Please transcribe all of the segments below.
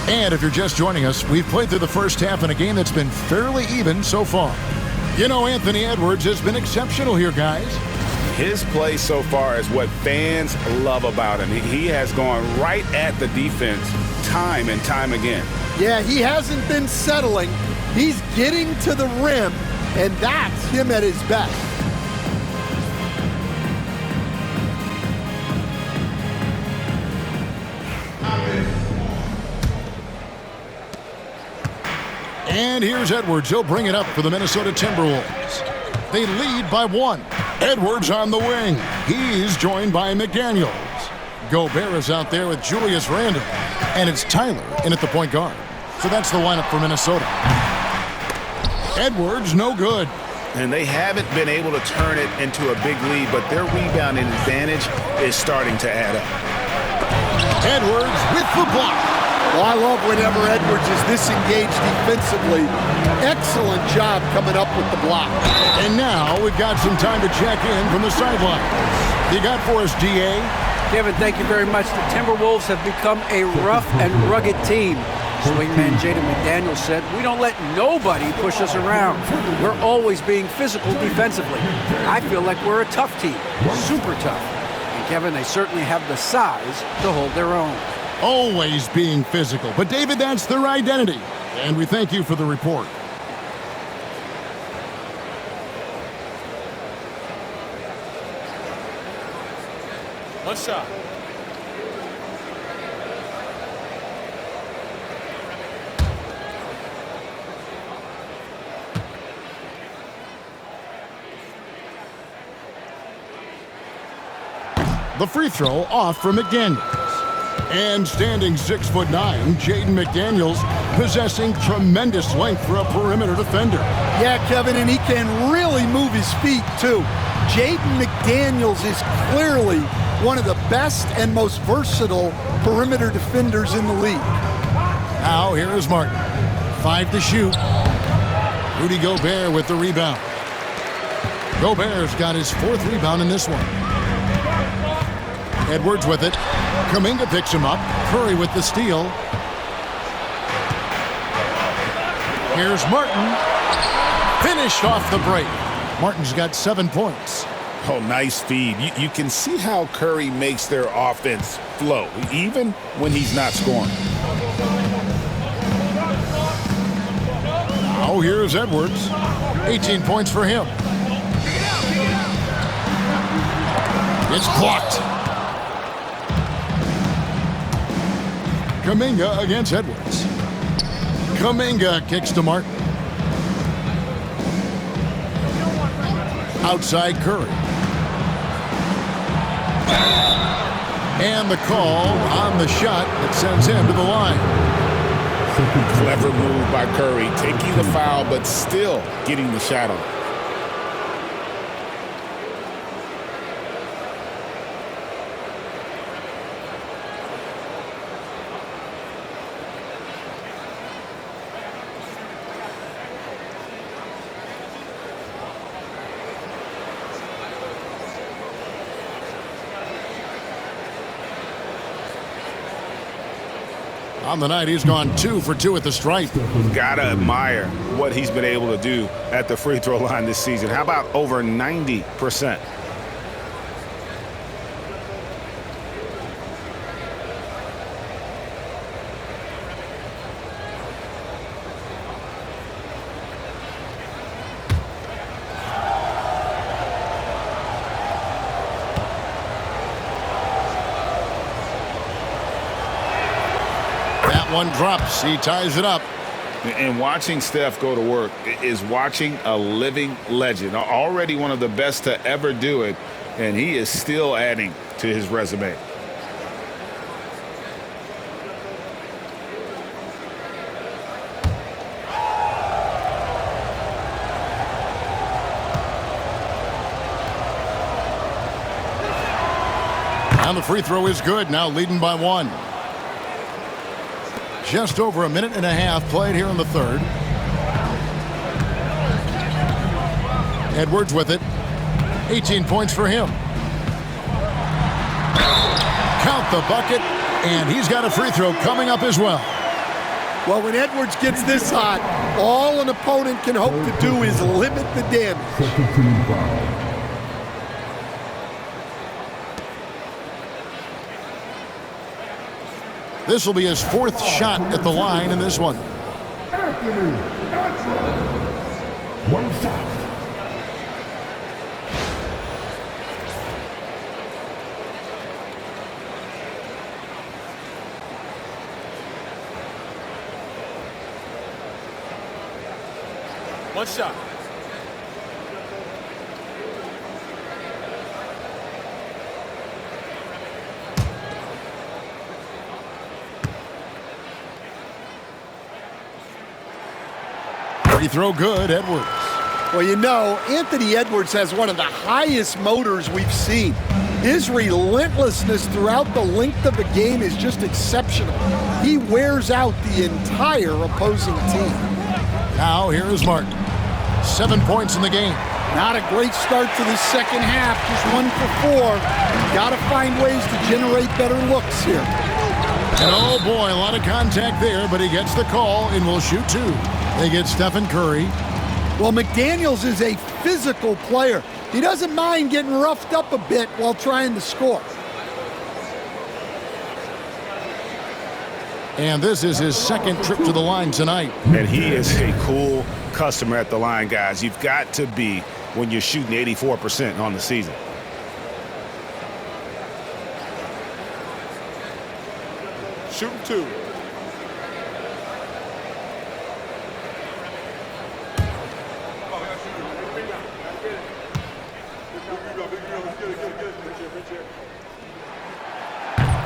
And if you're just joining us, we've played through the first half in a game that's been fairly even so far. You know, Anthony Edwards has been exceptional here, guys. His play so far is what fans love about him. He has gone right at the defense time and time again. Yeah, he hasn't been settling. He's getting to the rim, and that's him at his best. And here's Edwards. He'll bring it up for the Minnesota Timberwolves. They lead by 1. Edwards on the wing. He's joined by McDaniels. Gobert is out there with Julius Randle. And it's Tyler in at the point guard. So that's the lineup for Minnesota. Edwards, no good. And they haven't been able to turn it into a big lead, but their rebounding advantage is starting to add up. Edwards with the block. Well, I love whenever Edwards is disengaged defensively. Excellent job coming up with the block. And now we've got some time to check in from the sidelines. You got for us, DA? Kevin, thank you very much. The Timberwolves have become a rough and rugged team. Swingman Jaden McDaniels said, "We don't let nobody push us around. We're always being physical defensively. I feel like we're a tough team, super tough." And Kevin, they certainly have the size to hold their own. Always being physical. But, David, that's their identity. And we thank you for the report. One shot. The free throw off for McDaniels. And standing 6'9", Jaden McDaniels possessing tremendous length for a perimeter defender. Yeah, Kevin, and he can really move his feet, too. Jaden McDaniels is clearly one of the best and most versatile perimeter defenders in the league. Now, here is Martin. 5 to shoot. Rudy Gobert with the rebound. Gobert's got his 4th rebound in this one. Edwards with it. Kuminga picks him up. Curry with the steal. Here's Martin. Finished off the break. Martin's got 7 points. Oh, nice feed. You can see how Curry makes their offense flow, even when he's not scoring. Now here's Edwards. 18 points for him. It's blocked. Kuminga against Edwards. Kuminga kicks to Martin. Outside Curry. And the call on the shot that sends him to the line. Clever move by Curry, taking the foul, but still getting the shot on. On the night, he's gone 2 for 2 at the stripe. Gotta admire what he's been able to do at the free throw line this season. How about over 90%? One drops. He ties it up. And watching Steph go to work is watching a living legend. Already one of the best to ever do it, and he is still adding to his resume. And the free throw is good. Now leading by 1. Just over a minute and a half played here in the third. Edwards with it. 18 points for him. Count the bucket, and he's got a free throw coming up as well. Well, when Edwards gets this hot, all an opponent can hope to do is limit the damage. This will be his 4th shot at the line in this one. One shot. One shot. Free throw good, Edwards. Well, you know, Anthony Edwards has one of the highest motors we've seen. His relentlessness throughout the length of the game is just exceptional. He wears out the entire opposing team. Now here is Martin. 7 points in the game. Not a great start to the second half, just 1 for 4. Got to find ways to generate better looks here. And oh boy, a lot of contact there, but he gets the call and will shoot 2. They get Stephen Curry. Well, McDaniels is a physical player. He doesn't mind getting roughed up a bit while trying to score. And this is his 2nd trip to the line tonight. And he is a cool customer at the line, guys. You've got to be when you're shooting 84% on the season. Shooting 2.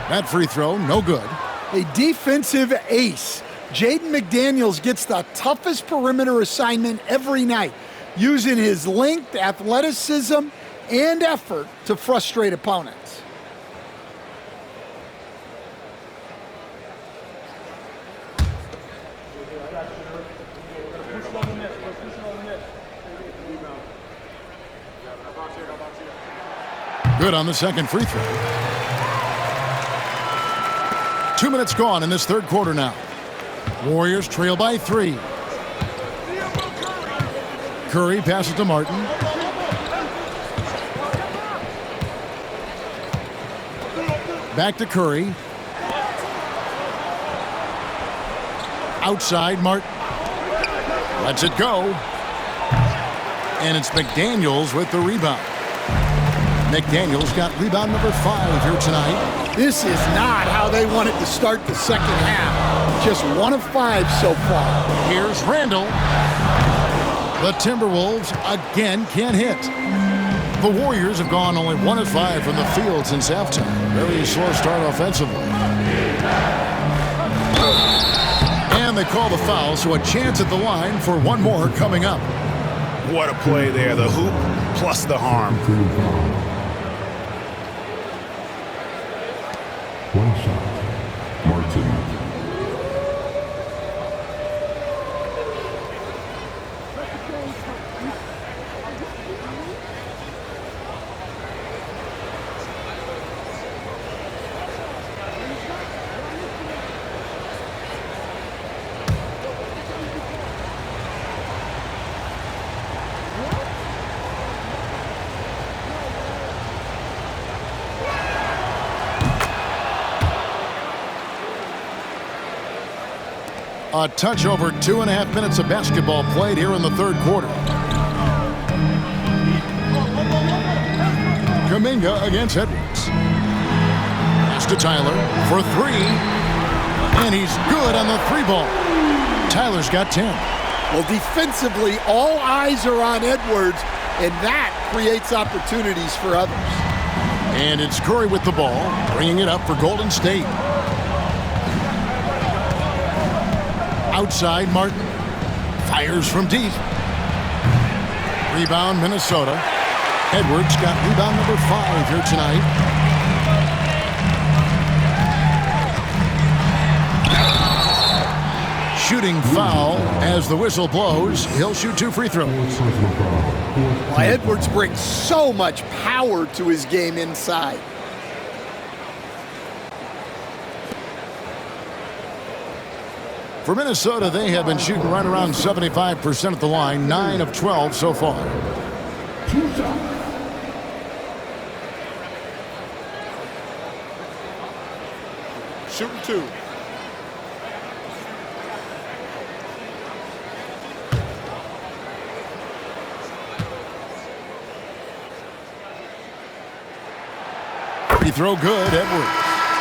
That free throw, no good. A defensive ace. Jaden McDaniels gets the toughest perimeter assignment every night, using his length, athleticism, and effort to frustrate opponents. Good on the 2nd free throw. 2 minutes gone in this 3rd quarter now. Warriors trail by 3. Curry passes to Martin. Back to Curry. Outside, Martin. Lets it go. And it's McDaniels with the rebound. McDaniels got rebound number 5 here tonight. This is not how they wanted to start the second half. Just 1 of 5 so far. Here's Randall. The Timberwolves again can't hit. The Warriors have gone only 1 of 5 from the field since halftime. Very slow start offensively. And they call the foul, so a chance at the line for 1 more coming up. What a play there. The hoop plus the harm. One shot. Martin. A touch over 2.5 minutes of basketball played here in the 3rd quarter. Kuminga against Edwards. Pass to Tyler for 3. And he's good on the 3 ball. Tyler's got 10. Well, defensively, all eyes are on Edwards, and that creates opportunities for others. And it's Curry with the ball, bringing it up for Golden State. Outside, Martin fires from deep. Rebound, Minnesota. Edwards got rebound number 5 here tonight. Shooting foul as the whistle blows. He'll shoot 2 free throws. Well, Edwards brings so much power to his game inside. For Minnesota, they have been shooting right around 75% at the line, 9 of 12 so far. 2 shots. Shooting 2. Free throw good, Edwards.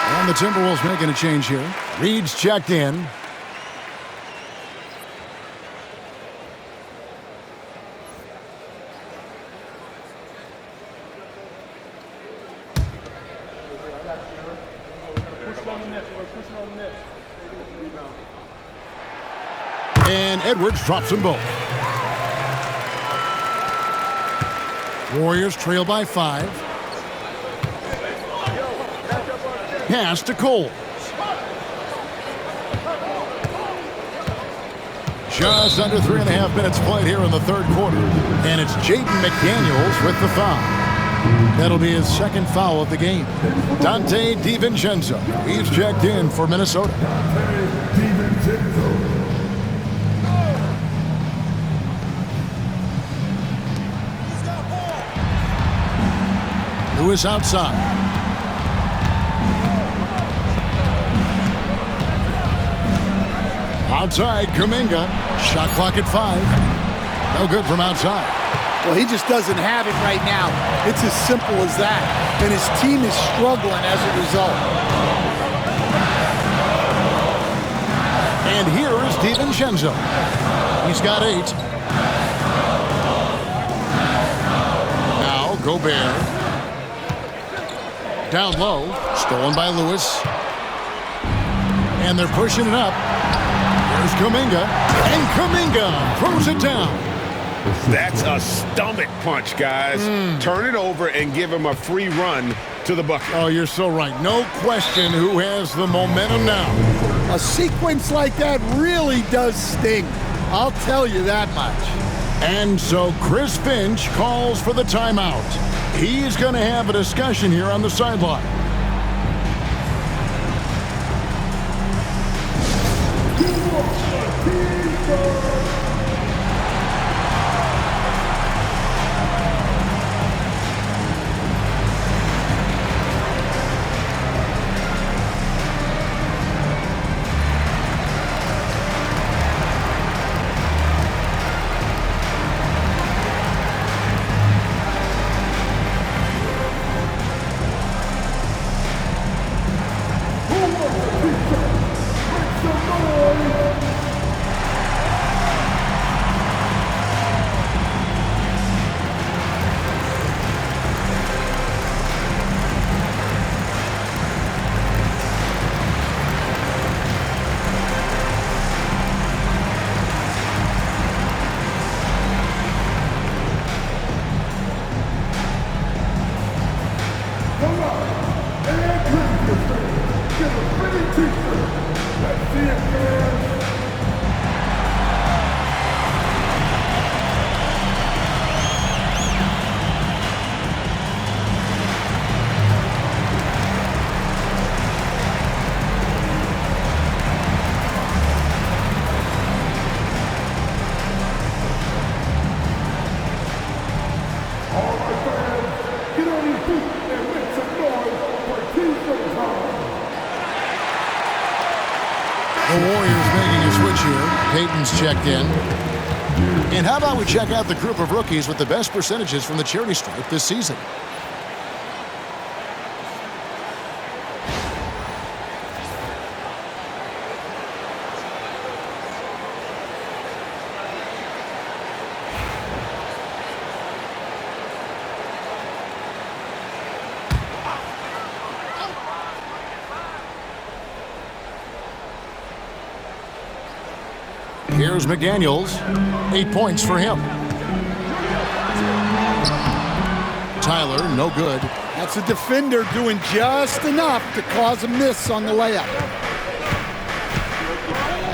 And the Timberwolves making a change here. Reed's checked in. And Edwards drops them both. Warriors trail by 5. Pass to Cole. Just under 3.5 minutes played here in the third quarter. And it's Jaden McDaniels with the foul. That'll be his second foul of the game. Dante DiVincenzo. He's checked in for Minnesota. Lewis outside. Outside, Kuminga. Shot clock at 5. No good from outside. Well, he just doesn't have it right now. It's as simple as that. And his team is struggling as a result. And here is DiVincenzo. He's got 8. Now, Gobert. Down low. Stolen by Lewis. And they're pushing it up. Here's Kuminga. And Kuminga throws it down. That's a stomach punch, guys. Turn it over and give him a free run to the bucket. Oh, you're so right. No question who has the momentum now. A sequence like that really does sting. I'll tell you that much. And so Chris Finch calls for the timeout. He's going to have a discussion here on the sideline. The Warriors making a switch here. Peyton's checked in. And how about we check out the group of rookies with the best percentages from the charity stripe this season? Here's McDaniels. 8 points for him. Tyler, no good. That's a defender doing just enough to cause a miss on the layup.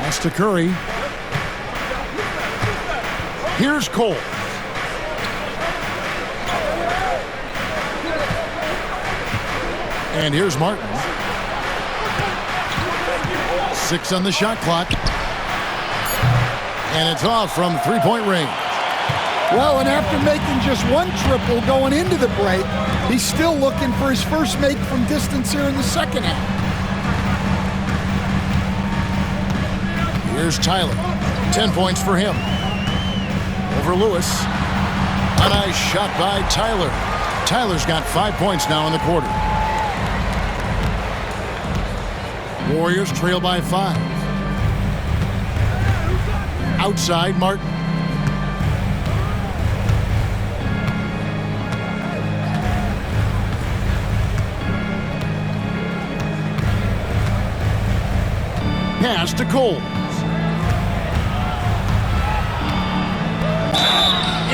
Pass to Curry. Here's Cole. And here's Martin. 6 on the shot clock. And it's off from three-point range. Well, and after making just one triple going into the break, he's still looking for his first make from distance here in the second half. Here's Tyler. 10 points for him. Over Lewis. A nice shot by Tyler. Tyler's got 5 points now in the quarter. Warriors trail by 5. Outside, Martin. Pass to Cole.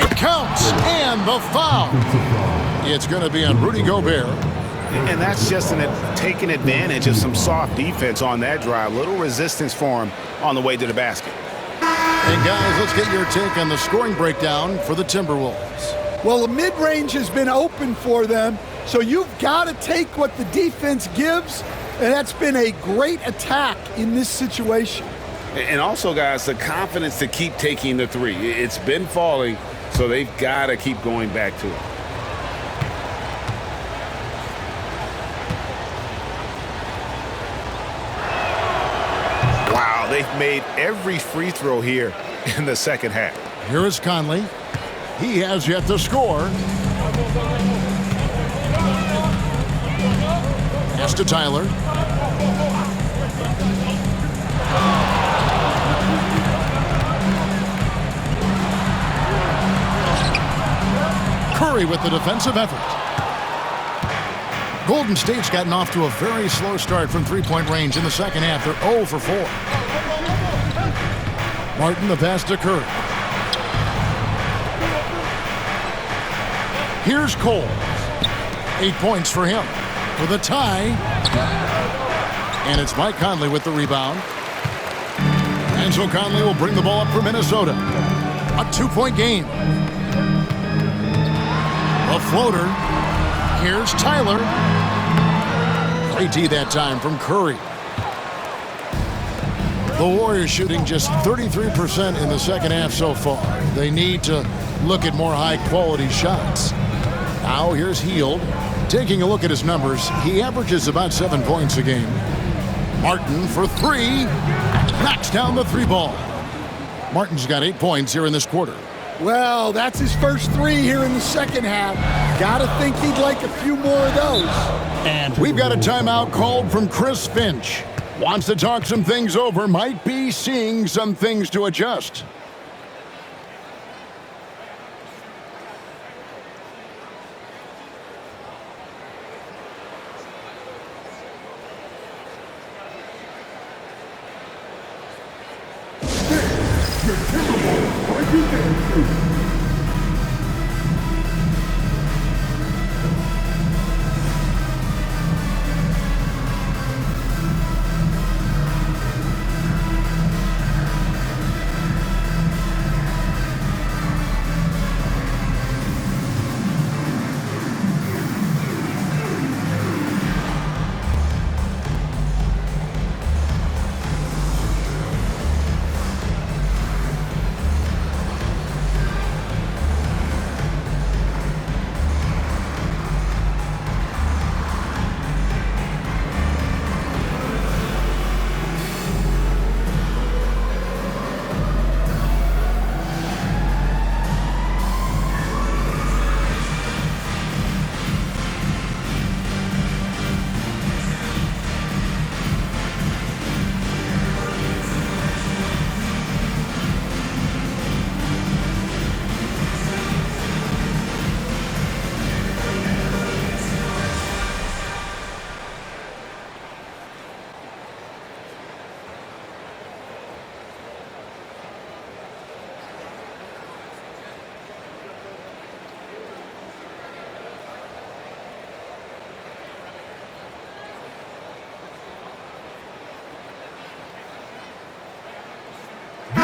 It counts, and the foul. It's going to be on Rudy Gobert. And that's just taking advantage of some soft defense on that drive. Little resistance for him on the way to the basket. And guys, let's get your take on the scoring breakdown for the Timberwolves. Well, the mid-range has been open for them, so you've got to take what the defense gives, and that's been a great attack in this situation. And also, guys, the confidence to keep taking the three. It's been falling, so they've got to keep going back to it. Wow, they've made every free throw here in the second half. Here is Conley. He has yet to score. Pass to Tyler. Curry with the defensive effort. Golden State's gotten off to a very slow start from three-point range in the second half. They're 0 for 4. Martin, the pass to Curry. Here's Cole. 8 points for him. For the tie. And it's Mike Conley with the rebound. And so Conley will bring the ball up for Minnesota. A 2-point game. A floater. Here's Tyler. Great D that time from Curry. The Warriors shooting just 33% in the second half so far. They need to look at more high-quality shots. Now here's Hield. Taking a look at his numbers, he averages about 7 points a game. Martin for 3. Knocks down the 3 ball. Martin's got 8 points here in this quarter. Well, that's his first 3 here in the second half. Gotta think he'd like a few more of those. And we've got a timeout called from Chris Finch. Wants to talk some things over, might be seeing some things to adjust. Your TimberWolves breaking news.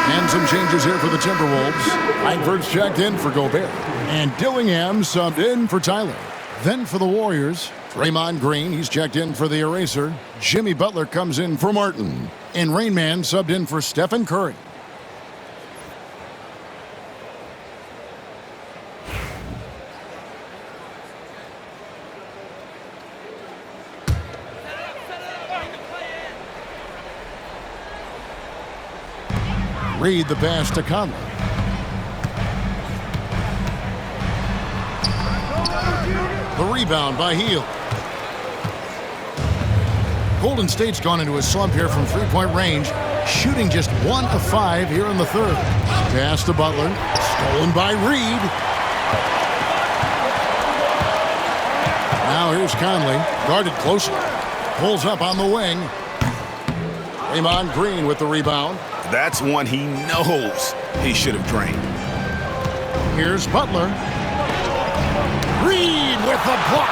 And some changes here for the Timberwolves. Langford's checked in for Gobert. And Dillingham subbed in for Tyler. Then for the Warriors, Draymond Green, he's checked in for the Eraser. Jimmy Butler comes in for Martin. And Rain Man subbed in for Stephen Curry. Reed the pass to Conley. The rebound by Hield. Golden State's gone into a slump here from three-point range, shooting just 1 of 5 here in the third. Pass to Butler, stolen by Reed. Now here's Conley, guarded closely. Pulls up on the wing. Draymond Green with the rebound. That's one he knows he should have drained. Here's Butler. Reed with the block.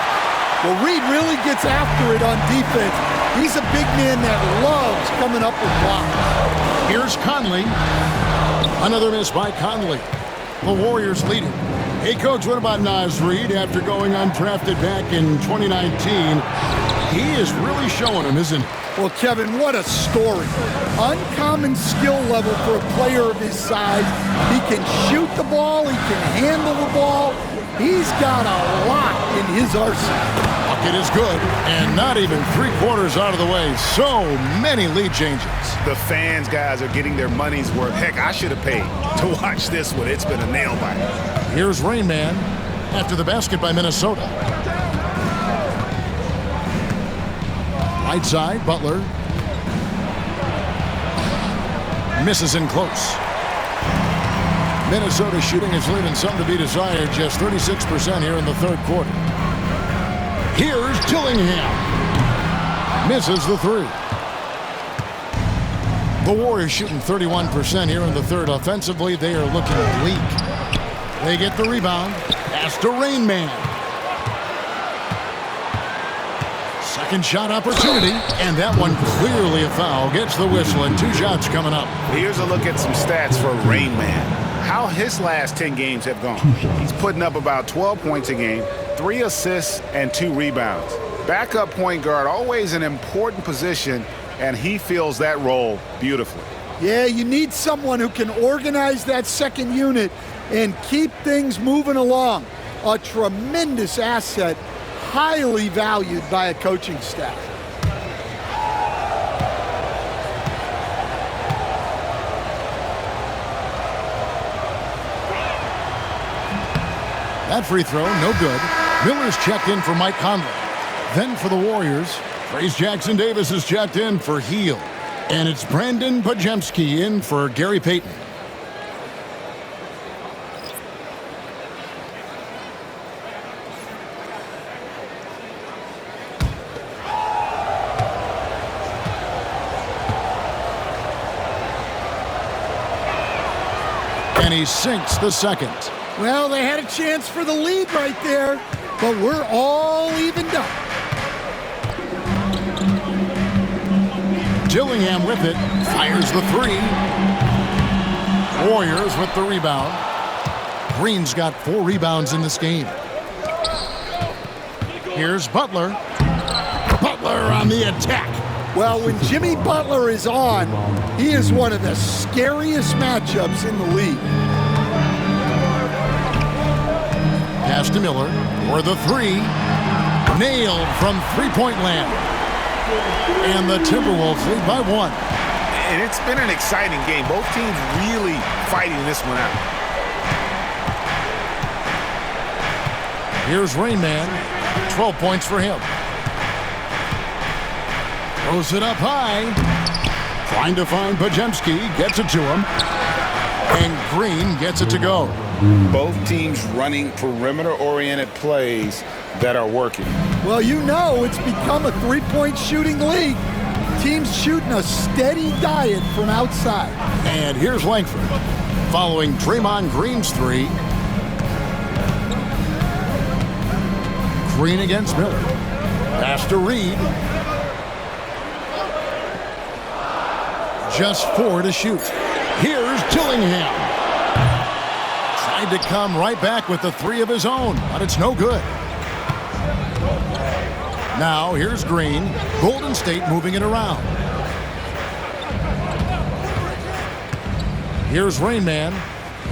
Well, Reed really gets after it on defense. He's a big man that loves coming up with blocks. Here's Conley. Another miss by Conley. The Warriors lead it. Hey, Coach, what about Naz Reid after going undrafted back in 2019? He is really showing him, isn't he? Well, Kevin, what a story. Uncommon skill level for a player of his size. He can shoot the ball. He can handle the ball. He's got a lot in his arsenal. Bucket is good, and not even 3/4 out of the way. So many lead changes. The fans, guys, are getting their money's worth. Heck, I should have paid to watch this one. It's been a nail biter. Here's Rain Man after the basket by Minnesota. Right side, Butler. Misses in close. Minnesota shooting is leaving some to be desired, just 36% here in the third quarter. Here's Dillingham. Misses the three. The Warriors shooting 31% here in the third. Offensively, they are looking bleak. They get the rebound. Pass to Rain Man. Second shot opportunity, and that one clearly a foul. Gets the whistle, and 2 shots coming up. Here's a look at some stats for Rain Man. How his last 10 games have gone. He's putting up about 12 points a game, 3 assists, and 2 rebounds. Backup point guard, always an important position, and he fills that role beautifully. Yeah, you need someone who can organize that second unit and keep things moving along. A tremendous asset, highly valued by a coaching staff. That free throw, no good. Miller's checked in for Mike Conley. Then for the Warriors, Trace Jackson Davis is checked in for Hield. And it's Brandon Pajemski in for Gary Payton. And he sinks the second. Well, they had a chance for the lead right there, but we're all evened up. Dillingham with it, fires the three. Warriors with the rebound. Green's got 4 rebounds in this game. Here's Butler. Butler on the attack. Well, when Jimmy Butler is on, he is one of the scariest matchups in the league. Pass to Miller for the three. Nailed from three-point land. And the Timberwolves lead by 1. And it's been an exciting game. Both teams really fighting this one out. Here's Rain Man. 12 points for him. Throws it up high. Trying to find Pajemski. Gets it to him. And Green gets it to go. Both teams running perimeter-oriented plays that are working. Well, you know it's become a three-point shooting league. Teams shooting a steady diet from outside. And here's Langford following Draymond Green's three. Green against Miller. Pass to Reed. Just 4 to shoot. Here's Dillingham. Tried to come right back with the 3 of his own, but it's no good. Now here's Green. Golden State moving it around. Here's Rain Man.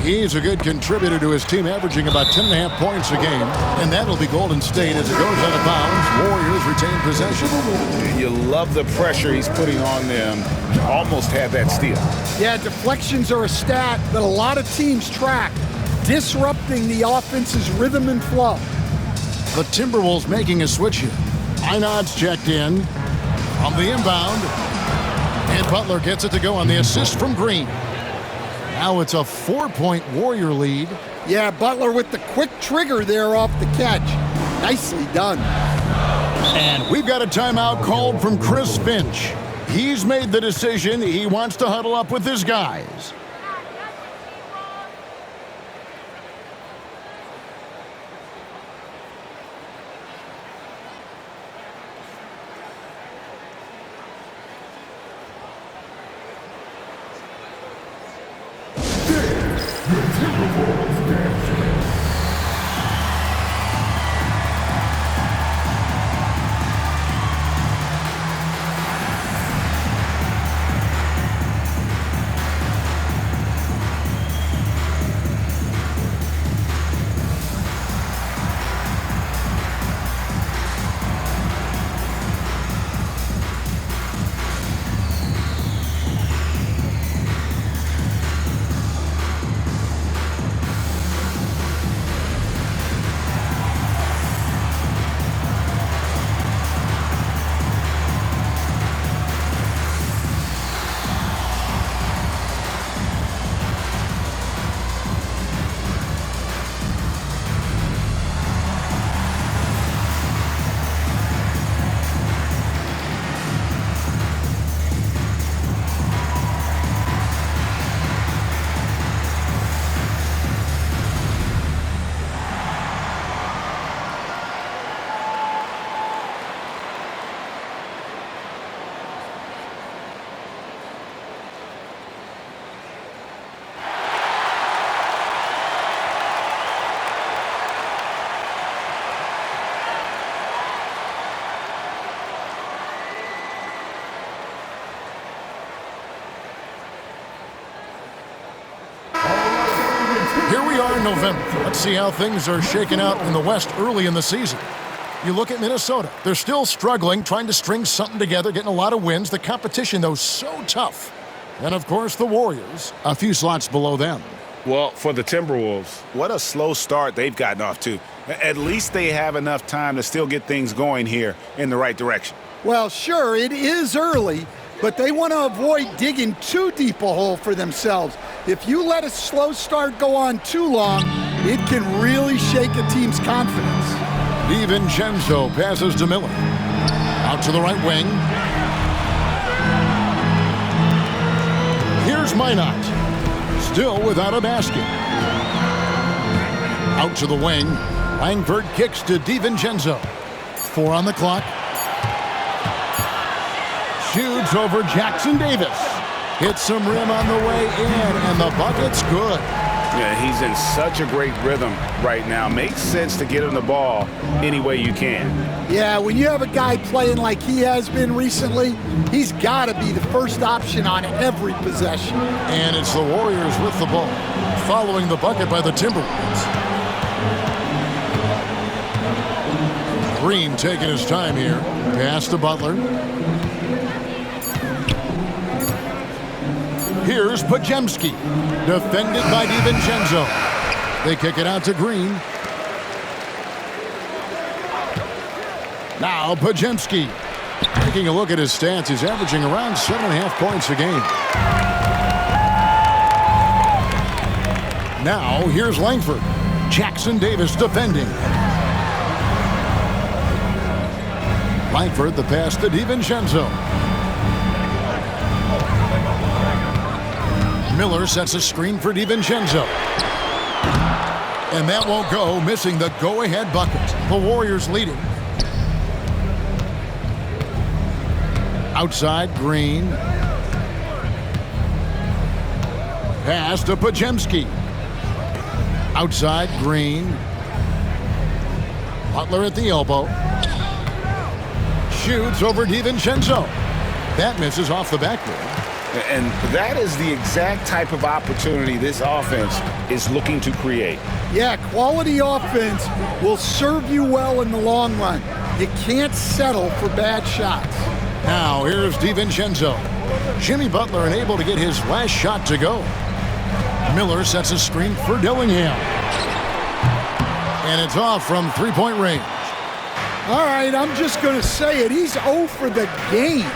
He's a good contributor to his team, averaging about 10.5 points a game. And that'll be Golden State as it goes out of bounds. Warriors retain possession. You love the pressure he's putting on them. Almost had that steal. Yeah, deflections are a stat that a lot of teams track, disrupting the offense's rhythm and flow. The Timberwolves making a switch here. Einad's checked in on the inbound. And Butler gets it to go on the assist from Green. Now it's a 4-point Warrior lead. Yeah, Butler with the quick trigger there off the catch. Nicely done. And we've got a timeout called from Chris Finch. He's made the decision. He wants to huddle up with his guys. Here we are in November. Let's see how things are shaking out in the West early in the season. You look at Minnesota. They're still struggling, trying to string something together, getting a lot of wins. The competition, though, so tough. And, of course, the Warriors, a few slots below them. Well, for the Timberwolves, What a slow start they've gotten off to. At least they have enough time to still get things going here in the right direction. Well, sure, it is early, but they want to avoid digging too deep a hole for themselves. If you let a slow start go on too long, it can really shake a team's confidence. DiVincenzo passes to Miller. Out to the right wing. Here's Minot. Still without a basket. Out to the wing. Langford kicks to DiVincenzo. 4 on the clock. Shoots over Jackson Davis. Hits some rim on the way in, and the bucket's good. Yeah, he's in such a great rhythm right now. Makes sense to get him the ball any way you can. Yeah, when you have a guy playing like he has been recently, he's got to be the first option on every possession. And it's the Warriors with the ball, following the bucket by the Timberwolves. Green taking his time here. Pass to Butler. Here's Podziemski, defended by DiVincenzo. They kick it out to Green. Now Podziemski. Taking a look at his stats, he's averaging around 7.5 points a game. Now here's Langford. Jackson Davis defending. Langford, the pass to DiVincenzo. Miller sets a screen for DiVincenzo. And that won't go, missing the go-ahead bucket. The Warriors leading. Outside, Green. Pass to Podziemski. Outside, Green. Butler at the elbow. Shoots over DiVincenzo. That misses off the backboard. And that is the exact type of opportunity this offense is looking to create. Yeah, quality offense will serve you well in the long run. You can't settle for bad shots. Now, here's DiVincenzo. Jimmy Butler unable to get his last shot to go. Miller sets a screen for Dillingham. And it's off from three-point range. All right, I'm just going to say it. He's 0 for the game.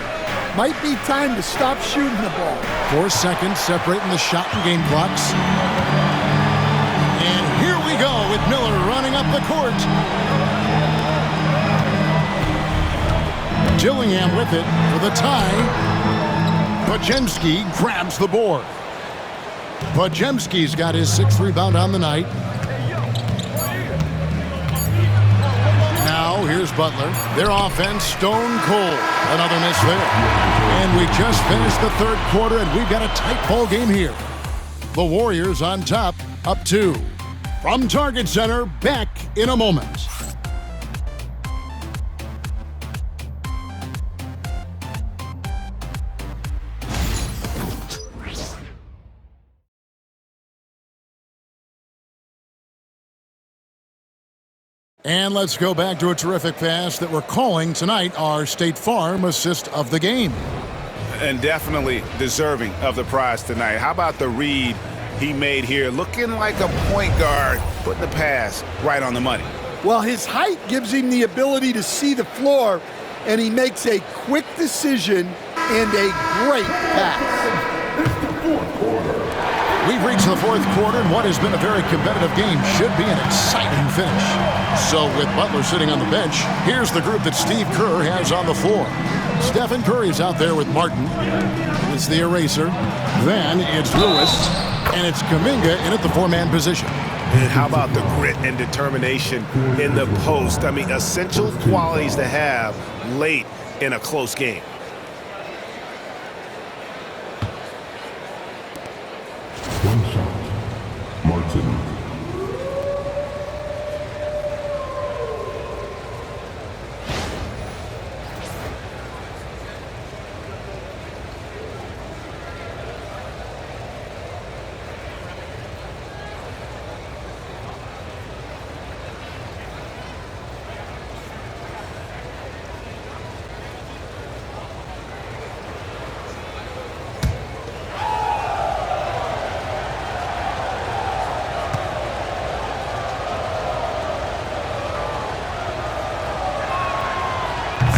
Might be time to stop shooting the ball. 4 seconds separating the shot and game clocks. And here we go with Miller running up the court. Dillingham with it for the tie. Podziemski grabs the board. Podziemski's got his 6th rebound on the night. Now here's Butler. Their offense stone cold. Another miss there. And we just finished the 3rd quarter, and we've got a tight ball game here. The Warriors on top, up 2. From Target Center, back in a moment. And let's go back to a terrific pass that we're calling tonight our State Farm assist of the game. And definitely deserving of the prize tonight. How about the read he made here? Looking like a point guard, putting the pass right on the money. Well, his height gives him the ability to see the floor, and he makes a quick decision and a great pass. We've reached the 4th quarter, and what has been a very competitive game should be an exciting finish. So with Butler sitting on the bench, here's the group that Steve Kerr has on the floor. Stephen Curry's out there with Martin. It's the eraser. Then it's Lewis, and it's Kuminga in at the 4-man position. And how about the grit and determination in the post? I mean, essential qualities to have late in a close game. One shot. Martin.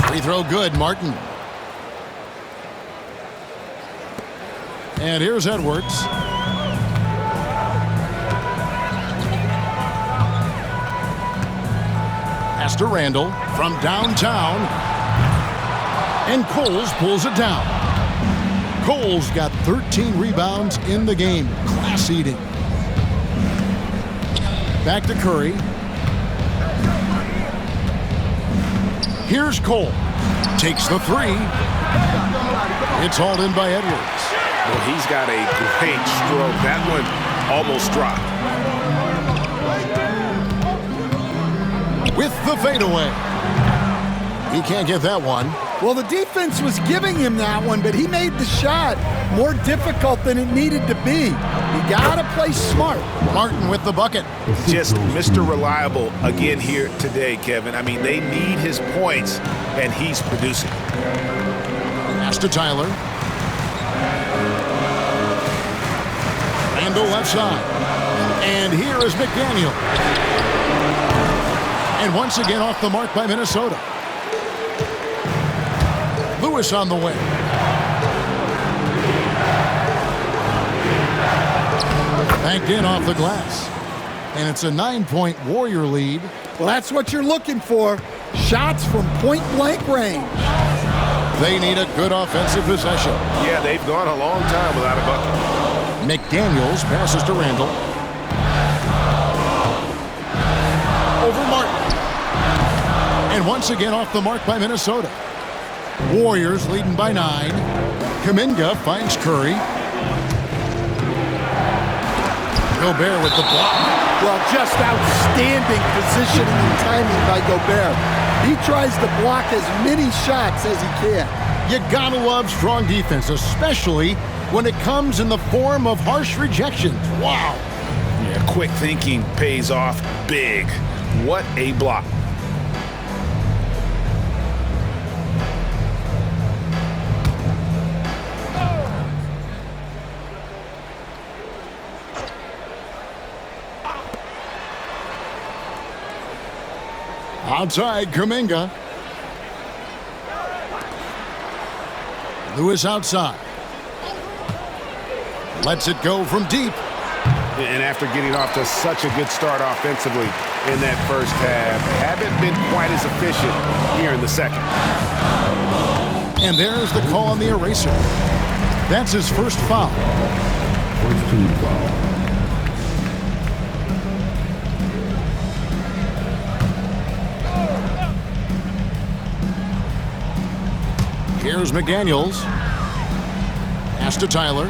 Free throw good, Martin. And here's Edwards. Pass to Randall from downtown. And Coles pulls it down. Coles got 13 rebounds in the game. Class eating. Back to Curry. Here's Cole. Takes the 3. It's hauled in by Edwards. Well, he's got a great stroke. That one almost dropped. With the fadeaway. He can't get that one. Well, the defense was giving him that one, but he made the shot more difficult than it needed to be. You gotta play smart. Martin with the bucket. Just Mr. Reliable again here today, Kevin. I mean, they need his points, and he's producing. Pass to Tyler. Randall left side. And here is McDaniel. And once again off the mark by Minnesota. Lewis on the wing. Banked in off the glass. And it's a 9-point Warrior lead. Well, that's what you're looking for. Shots from point-blank range. They need a good offensive possession. Yeah, they've gone a long time without a bucket. McDaniels passes to Randall. Over Martin. And once again off the mark by Minnesota. Warriors leading by 9. Kuminga finds Curry. Gobert with the block. Well, just outstanding positioning and timing by Gobert. He tries to block as many shots as he can. You gotta love strong defense, especially when it comes in the form of harsh rejections. Wow. Yeah, quick thinking pays off big. What a block. Outside, Kuminga. Lewis outside. Lets it go from deep. And after getting off to such a good start offensively in that first half, haven't been quite as efficient here in the second. And there's the call on the eraser. That's his first foul. First team foul. Here's McDaniels. Pass to Tyler.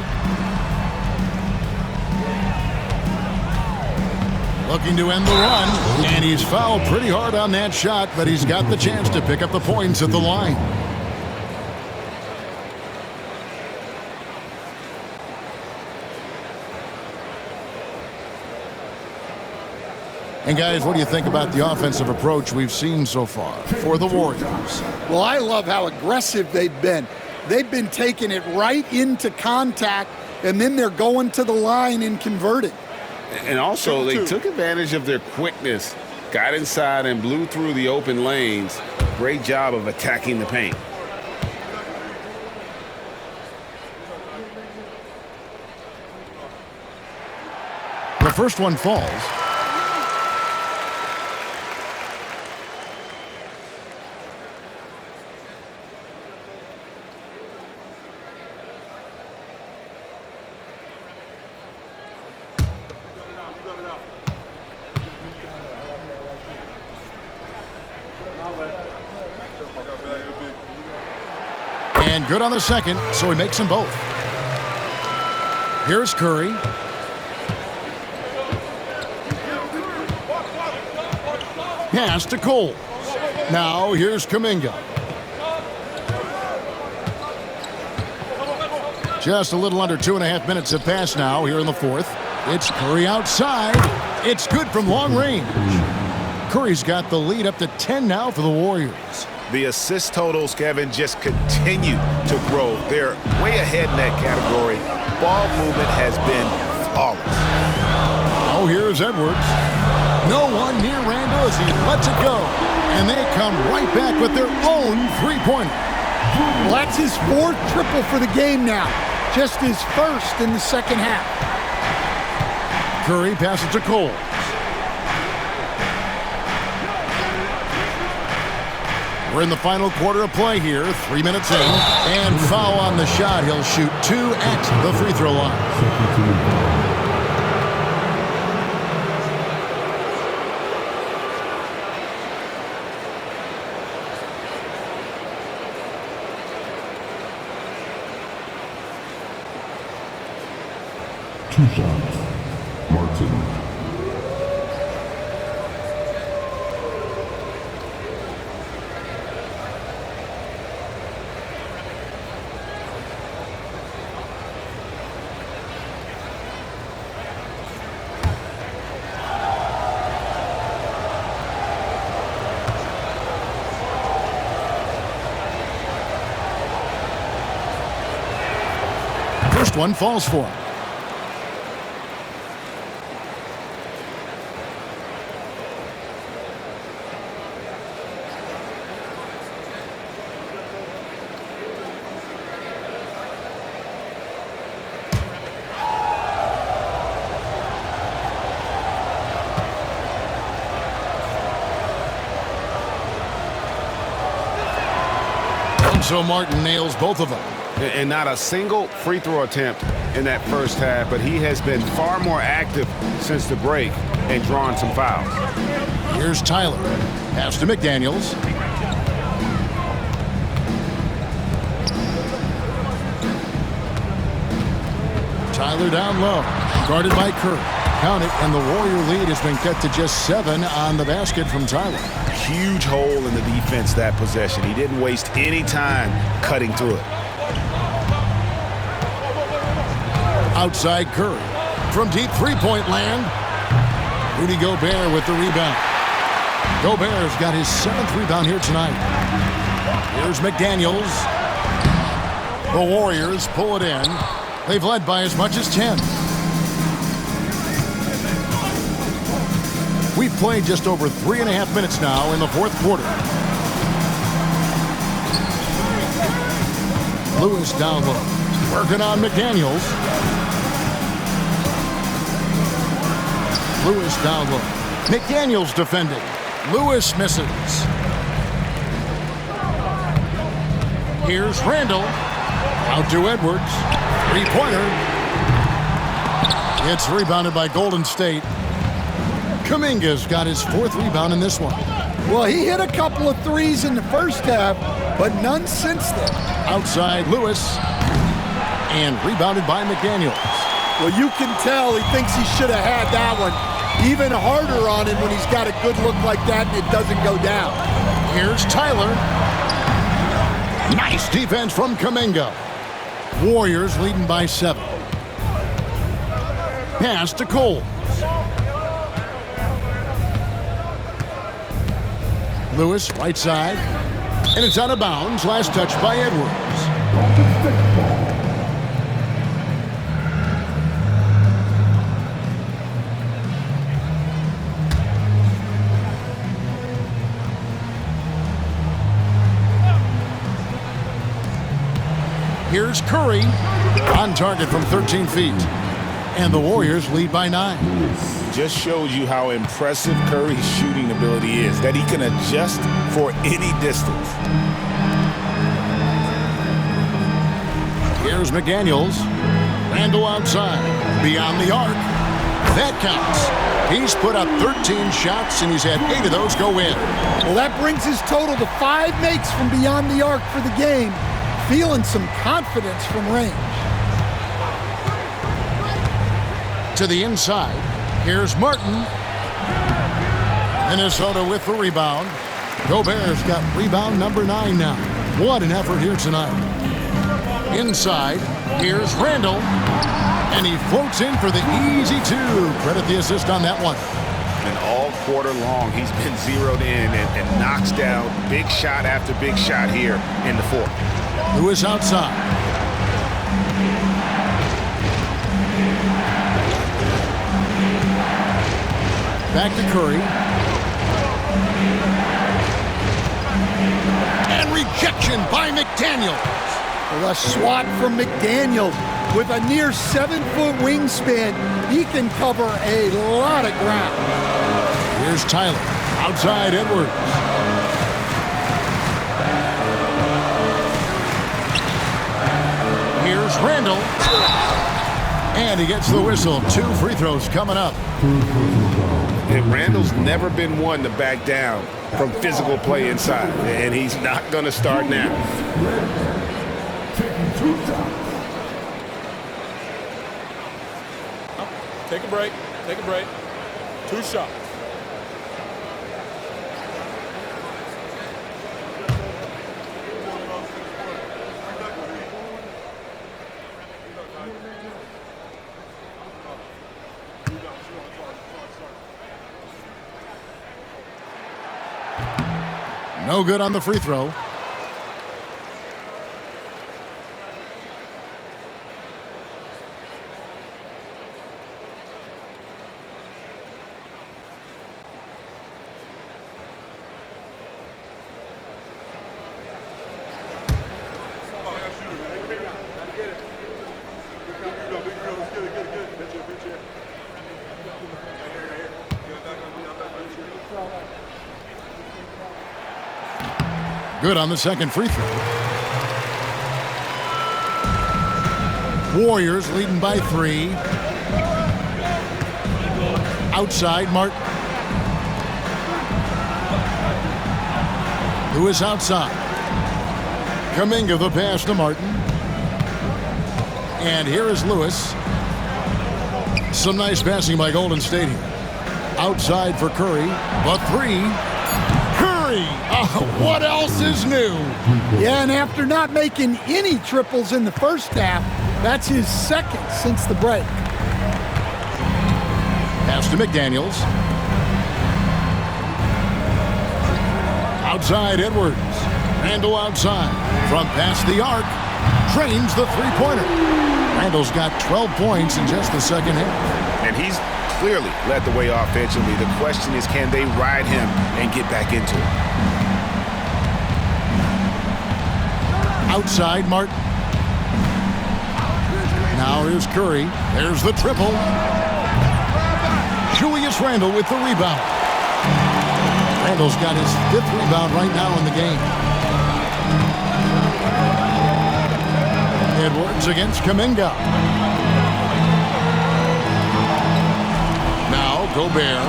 Looking to end the run. And he's fouled pretty hard on that shot, but he's got the chance to pick up the points at the line. And guys, what do you think about the offensive approach we've seen so far for the Warriors? Well, I love how aggressive they've been. They've been taking it right into contact, and then they're going to the line and converting. And also, they took advantage of their quickness, got inside and blew through the open lanes. Great job of attacking the paint. The first one falls. And good on the second, so he makes them both. Here's Curry. Pass to Cole. Now here's Kuminga. Just a little under 2.5 minutes have passed now here in the fourth. It's Curry outside. It's good from long range. Curry's got the lead up to 10 now for the Warriors. The assist totals, Kevin, just continue to grow. They're way ahead in that category. Ball movement has been flawless. Oh, here's Edwards. No one near Randall as he lets it go. And they come right back with their own three-pointer. Well, that's his fourth triple for the game now. Just his first in the second half. Curry passes to Cole. We're in the final quarter of play here, 3 minutes in, and foul on the shot. He'll shoot 2 at the free throw line. Two shots. Martin. First one falls for him. So Martin nails both of them. And not a single free throw attempt in that first half, but he has been far more active since the break and drawn some fouls. Here's Tyler. Pass to McDaniels. Tyler down low. Guarded by Curry. Count it, and the Warrior lead has been cut to just 7 on the basket from Tyler. huge hole in the defense that possession. He didn't waste any time cutting through it. Outside Curry. From deep three-point land, Rudy Gobert with the rebound. Gobert's got his 7th rebound here tonight. Here's McDaniels. The Warriors pull it in. They've led by as much as 10. We've played just over 3.5 minutes now in the 4th quarter. Lewis down low. Working on McDaniels. Lewis down low. McDaniels defending. Lewis misses. Here's Randall. Out to Edwards. Three-pointer. It's rebounded by Golden State. Kuminga's got his 4th rebound in this one. Well, he hit a couple of threes in the first half, but none since then. Outside Lewis. And rebounded by McDaniels. Well, you can tell he thinks he should have had that one. Even harder on him when he's got a good look like that and it doesn't go down. Here's Tyler. Nice defense from Kuminga. Warriors leading by 7. Pass to Cole. Lewis, right side. And it's out of bounds. Last touch by Edwards. Here's Curry. On target from 13 feet. And the Warriors lead by 9. Just shows you how impressive Curry's shooting ability is, that he can adjust for any distance. Here's McDaniels. Randall outside. Beyond the arc. That counts. He's put up 13 shots, and he's had 8 of those go in. Well, that brings his total to 5 makes from beyond the arc for the game. Feeling some confidence from range. To the inside. Here's Martin. Minnesota with the rebound. Gobert's got rebound number 9 now. What an effort here tonight. Inside. Here's Randall. And he floats in for the easy 2. Credit the assist on that one. And all quarter long, he's been zeroed in and knocks down big shot after big shot here in the 4th. Lewis outside. Back to Curry. And rejection by McDaniels. Well, a swat from McDaniels. With a near 7-foot wingspan, he can cover a lot of ground. Here's Tyler. Outside Edwards. Here's Randall. And he gets the whistle. 2 free throws coming up. And Randall's never been one to back down from physical play inside. And he's not going to start now. Take a break. Take a break. 2 shots. No good on the free throw. Good on the second free throw. Warriors leading by 3. Outside, Martin. Lewis outside. Kuminga the pass to Martin. And here is Lewis. Some nice passing by Golden State here. Outside for Curry. The 3. Curry! three. What else is new? Yeah, and after not making any triples in the first half, that's his second since the break. Pass to McDaniels. Outside Edwards. Randall outside. From past the arc. Drains the three-pointer. Randall's got 12 points in just the second half. And he's clearly led the way offensively. The question is, can they ride him and get back into it? Outside Martin. Now here's Curry. There's the triple. Julius Randle with the rebound. Randle's got his 5th rebound right now in the game. Edwards against Kuminga. Now Gobert.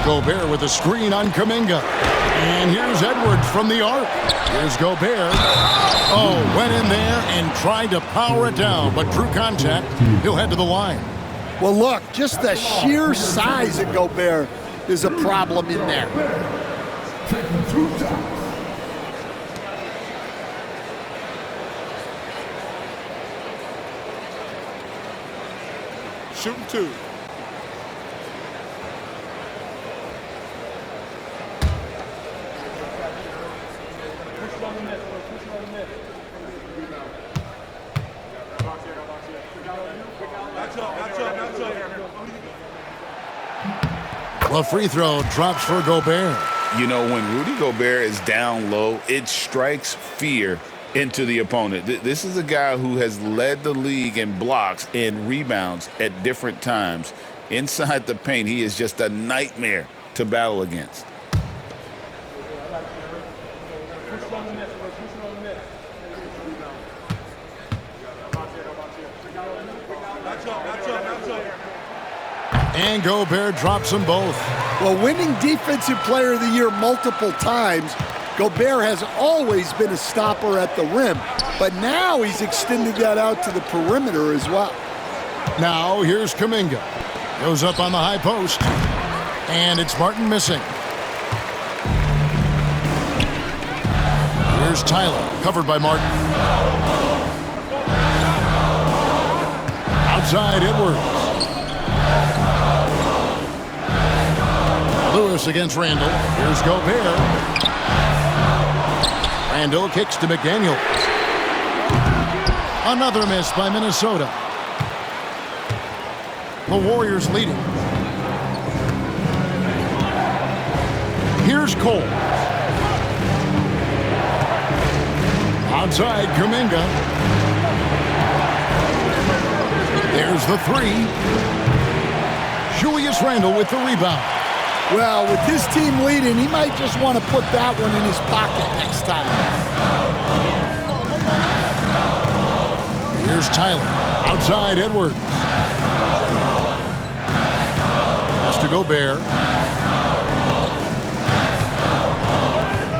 Gobert with a screen on Kuminga. And here's Edwards from the arc. Here's Gobert. Oh, went in there and tried to power it down, but drew contact. He'll head to the line. Well, look, just the sheer size of Gobert is a problem in there. Taking 2 shots. Shooting 2. The free throw drops for Gobert. You know, when Rudy Gobert is down low, it strikes fear into the opponent. This is a guy who has led the league in blocks and rebounds at different times. Inside the paint, he is just a nightmare to battle against. And Gobert drops them both. Well, winning Defensive Player of the Year multiple times, Gobert has always been a stopper at the rim, but now he's extended that out to the perimeter as well. Now here's Kuminga. Goes up on the high post. And it's Martin missing. Here's Tyler, covered by Martin. Outside Edwards. Lewis against Randall. Here's Gobert. Randall kicks to McDaniels. Another miss by Minnesota. The Warriors leading. Here's Cole. Outside Kuminga. There's the three. Julius Randle with the rebound. Well, with his team leading, he might just want to put that one in his pocket next time. Here's Tyler. Outside Edwards. Pass to Gobert.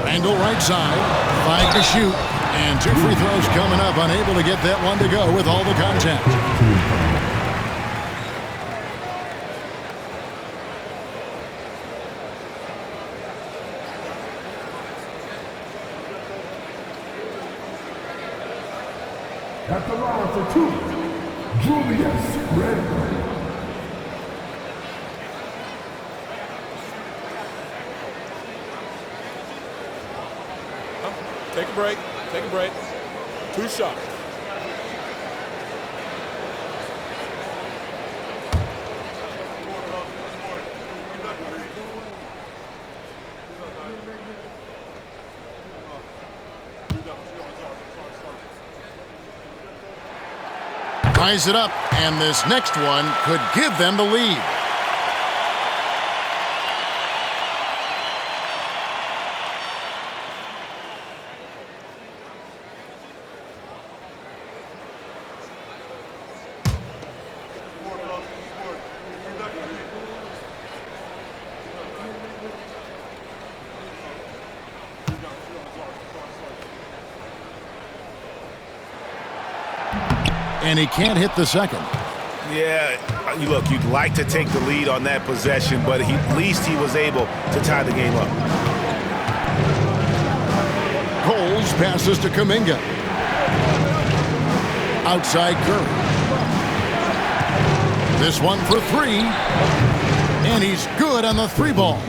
Randall right side. 5 to shoot. And 2 free throws coming up. Unable to get that one to go with all the contact. At the line for 2, Julius Randle. Take a break. Take a break. 2 shots. Ties it up, and this next one could give them the lead. And he can't hit the second. Yeah, Look, you'd like to take the lead on that possession, but at least he was able to tie the game up. Coles passes to Kuminga. Outside Curry. This one for three. And he's good on the three ball.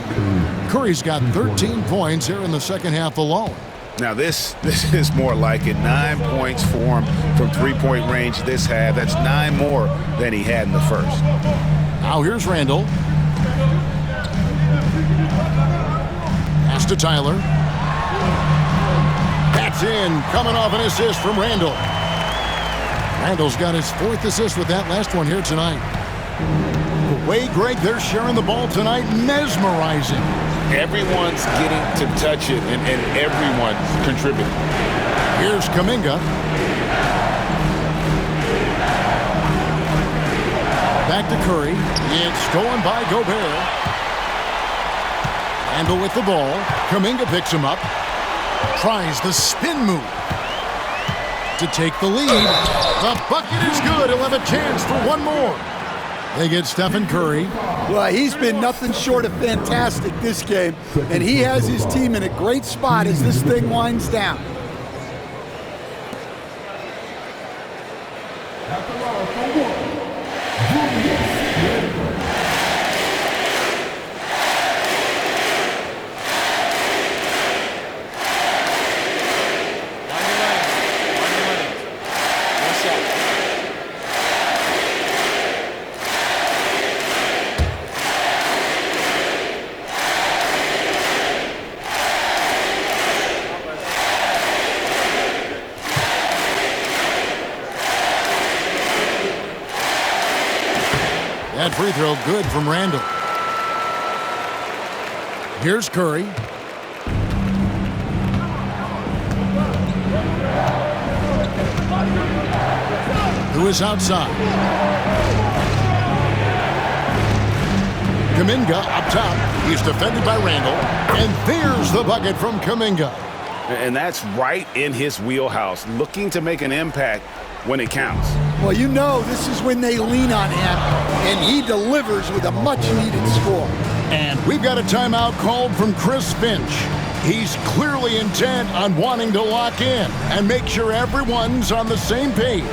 Curry's got 13 points here in the second half alone. Now this is more like it. 9 points for him from three-point range this half. That's 9 more than he had in the first. Now here's Randall. Pass to Tyler. That's in. Coming off an assist from Randall. Randall's got his 4th assist with that last one here tonight. The way, Greg, they're sharing the ball tonight, mesmerizing. Everyone's getting to touch it, and everyone's contributing. Here's Kuminga. Back to Curry. It's stolen by Gobert. Randall with the ball. Kuminga picks him up. Tries the spin move to take the lead. The bucket is good. He'll have a chance for one more. They get Stephen Curry. Well, he's been nothing short of fantastic this game, and he has his team in a great spot as this thing winds down. That free throw good from Randall. Here's Curry. Who is outside. Kuminga up top. He's defended by Randall. And there's the bucket from Kuminga. And that's right in his wheelhouse, looking to make an impact when it counts. Well, you know this is when they lean on him, and he delivers with a much-needed score. And we've got a timeout called from Chris Finch. He's clearly intent on wanting to lock in and make sure everyone's on the same page.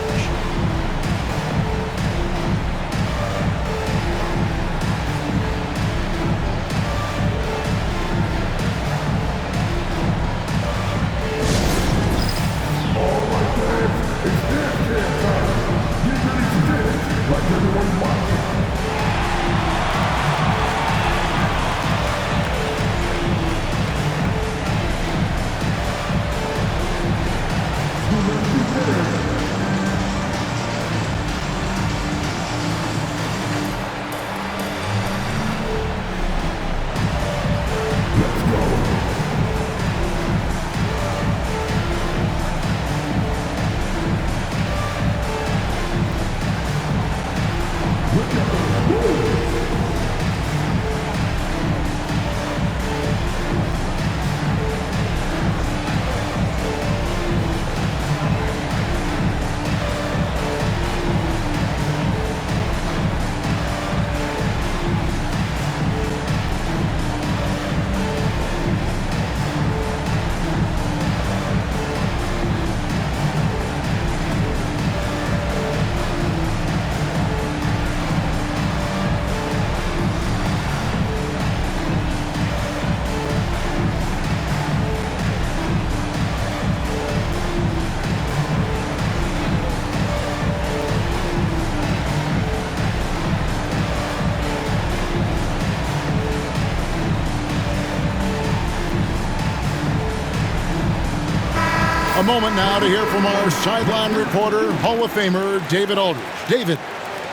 A moment now to hear from our sideline reporter, Hall of Famer David Aldridge. David.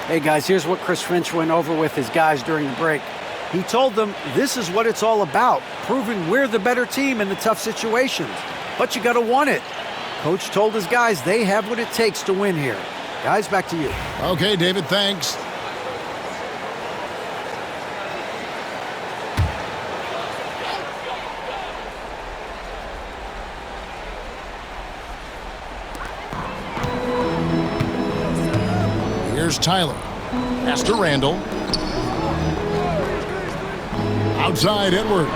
Hey, guys, here's what Chris Finch went over with his guys during the break. He told them this is what it's all about, proving we're the better team in the tough situations. But you got to want it. Coach told his guys they have what it takes to win here. Guys, back to you. Okay, David, thanks. Here's Tyler. Pass to Randall. Outside Edwards.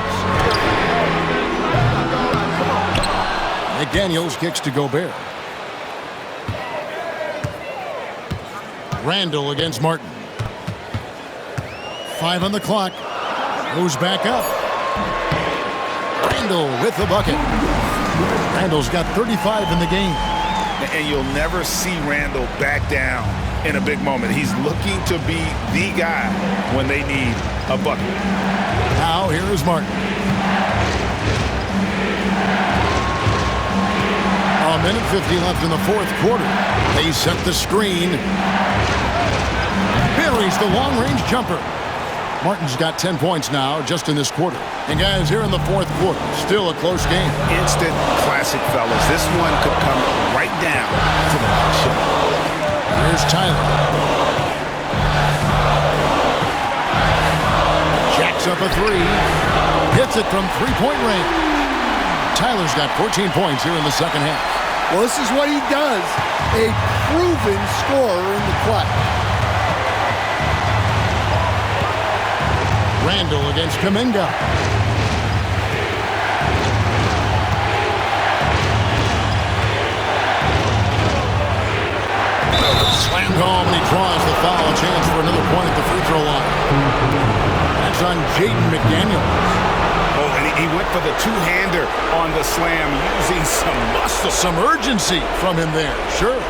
McDaniels kicks to Gobert. Randall against Martin. 5 on the clock. Goes back up. Randall with the bucket. Randall's got 35 in the game. And you'll never see Randall back down in a big moment. He's looking to be the guy when they need a bucket. Now here is Martin. A minute 50 left in the fourth quarter. They set the screen. Buries the long-range jumper. Martin's got 10 points now just in this quarter. And guys, here in the fourth quarter, still a close game. Instant classic, fellas. This one could come right down to the last shot. Here's Tyler. Jacks up a three. Hits it from three-point range. Tyler's got 14 points here in the second half. Well, this is what he does. A proven scorer in the clutch. Randall against Kuminga. Slammed home, and he draws the foul. A chance for another point at the free throw line. That's on Jaden McDaniels. Oh, and he went for the two-hander on the slam, using some muscle. Some urgency from him there, sure.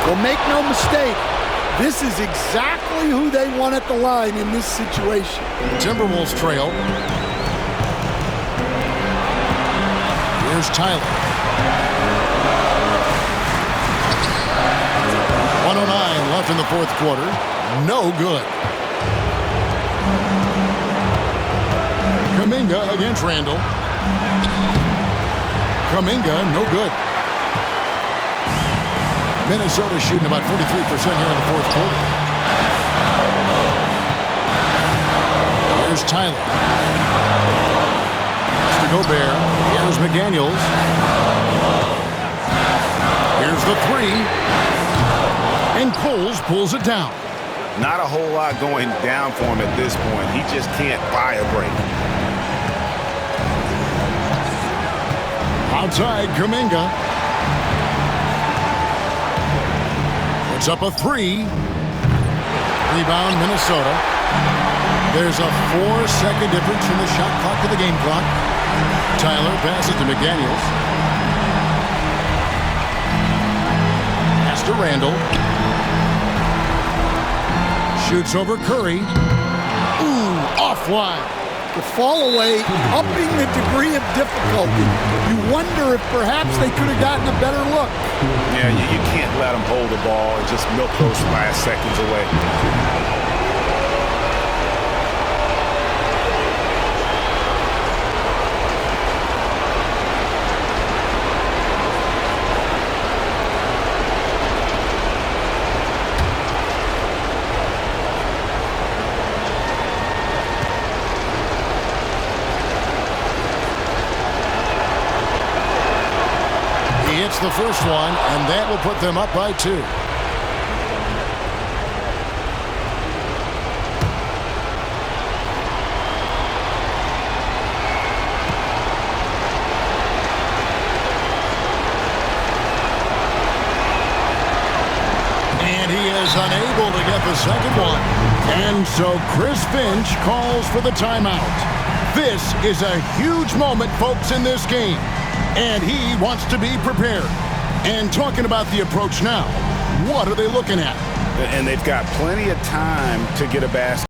Well, make no mistake, this is exactly who they want at the line in this situation. Timberwolves trail. Here's Tyler. 109 left in the fourth quarter. No good. Kuminga against Randall. Kuminga, no good. Minnesota shooting about 43% here in the fourth quarter. Here's Tyler. It's to Gobert. Here's McDaniels. Here's the three. And Coles pulls it down. Not a whole lot going down for him at this point. He just can't buy a break. Outside, Kuminga. It's up a three. Rebound, Minnesota. There's a 4-second difference from the shot clock to the game clock. Tyler passes to McDaniels. Pass to Randall. Shoots over Curry. Ooh, offline. The fall away, upping the degree of difficulty. You wonder if perhaps they could have gotten a better look. Yeah, you can't let them hold the ball and just milk those last seconds away. Hits the first one, and that will put them up by 2. And he is unable to get the second one. And so Chris Finch calls for the timeout. This is a huge moment, folks, in this game. And he wants to be prepared. And talking about the approach now, what are they looking at? And they've got plenty of time to get a basket.